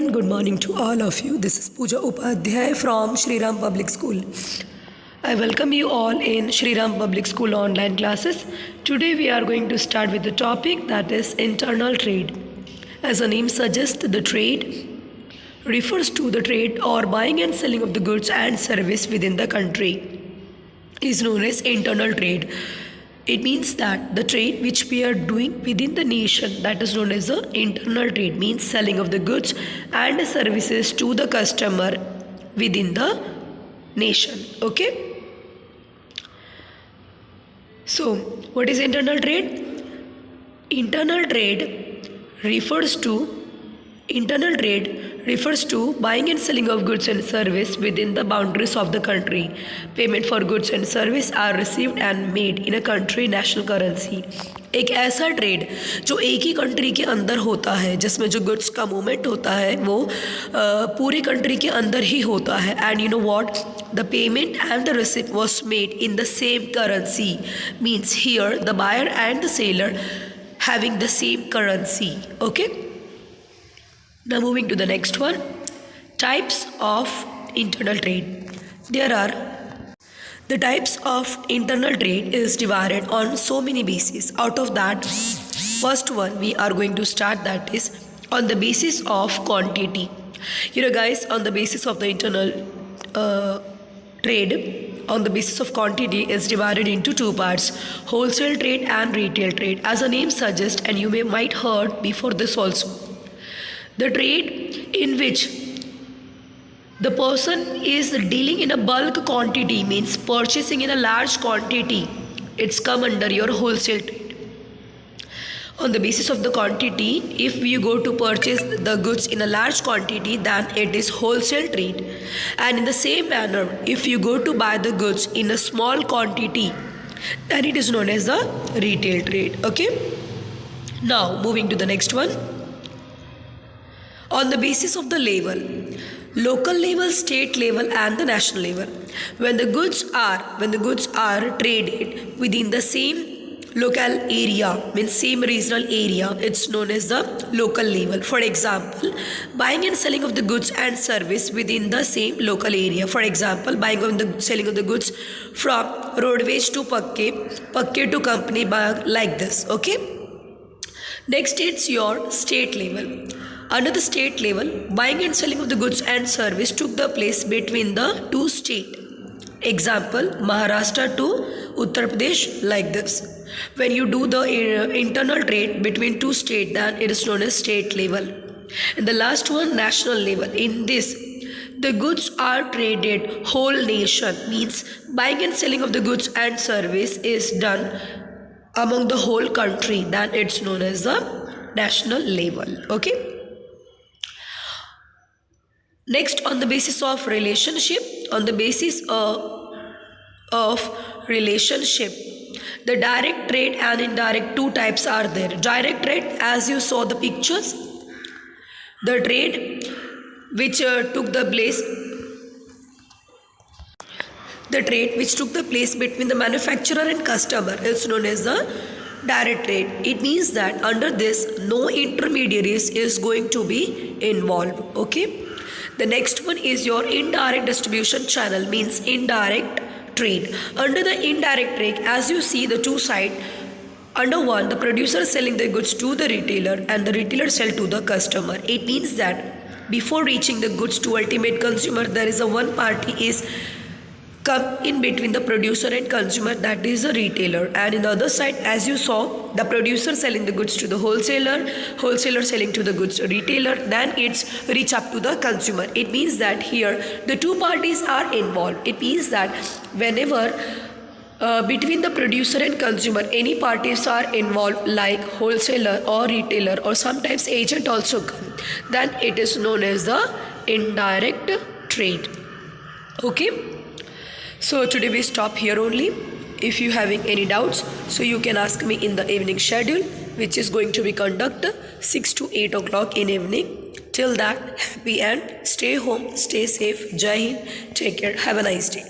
and good morning to all of you. This is Pooja Upadhyay from Shri Ram Public School. I welcome you all in Shri Ram Public School online classes. Today we are going to start with the topic that is internal trade. As the name suggests, the trade refers to the trade or buying and selling of the goods and service within the country is known as internal trade. It means that the trade which we are doing within the nation, that is known as the internal trade, means selling of the goods and services to the customer within the nation. Okay. So what is internal trade? Internal trade refers to buying and selling of goods and service within the boundaries of the country. Payment for goods and service are received and made in a country national currency. एक ऐसा trade जो एक ही country के अंदर होता है, जिसमें जो गुड्स का मूवमेंट होता है वो पूरी कंट्री के अंदर ही होता है. And you know what, the payment and the receipt was made in the same currency. Means here the buyer and the seller having the same currency. Okay. Now moving to the next one, types of internal trade. There are the types of internal trade is divided on so many bases. Out of that, first one we are going to start, that is on the basis of quantity. You know guys, on the basis of the internal trade, on the basis of quantity is divided into two parts: wholesale trade and retail trade. As the name suggests, and you might heard before this also, the trade in which the person is dealing in a bulk quantity, means purchasing in a large quantity, it's come under your wholesale trade. On the basis of the quantity, if you go to purchase the goods in a large quantity, then it is wholesale trade. And in the same manner, if you go to buy the goods in a small quantity, then it is known as the retail trade. Okay. Now moving to the next one. On the basis of the level, local level, state level and the national level, when the goods are traded within the same local area, means same regional area, it's known as the local level. For example, buying and selling of the goods and service within the same local area. For example, buying and selling of the goods from roadways to pakke to company bag, like this. Okay. Next, it's your state level. Under the state level, buying and selling of the goods and service took the place between the two states. Example, Maharashtra to Uttar Pradesh, like this. When you do the internal trade between two states, then it is known as state level. And the last one, national level. In this, the goods are traded whole nation, means buying and selling of the goods and service is done among the whole country, then it's known as the national level. Okay. Next, on the basis of relationship, the direct trade and indirect, two types are there. Direct trade, as you saw the pictures, the trade which took the place between the manufacturer and customer is known as the direct trade. It means that under this, no intermediaries is going to be involved. Okay. The next one is your indirect distribution channel, means indirect trade. Under the indirect trade, as you see the two sides, under one, the producer selling the goods to the retailer and the retailer sell to the customer. It means that before reaching the goods to ultimate consumer, there is a one party is come in between the producer and consumer, that is the retailer. And in the other side, as you saw, the producer selling the goods to the wholesaler selling to the goods retailer, then it's reach up to the consumer. It means that here the two parties are involved. It means that whenever between the producer and consumer any parties are involved, like wholesaler or retailer or sometimes agent also come, then it is known as the indirect trade. Okay. So today we stop here only. If you having any doubts, so you can ask me in the evening schedule, which is going to be conducted 6 to 8 o'clock in evening. Till that, happy and stay home, stay safe. Jai Hind, take care, have a nice day.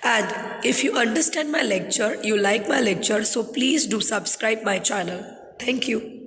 And if you understand my lecture, you like my lecture, so please do subscribe my channel. Thank you.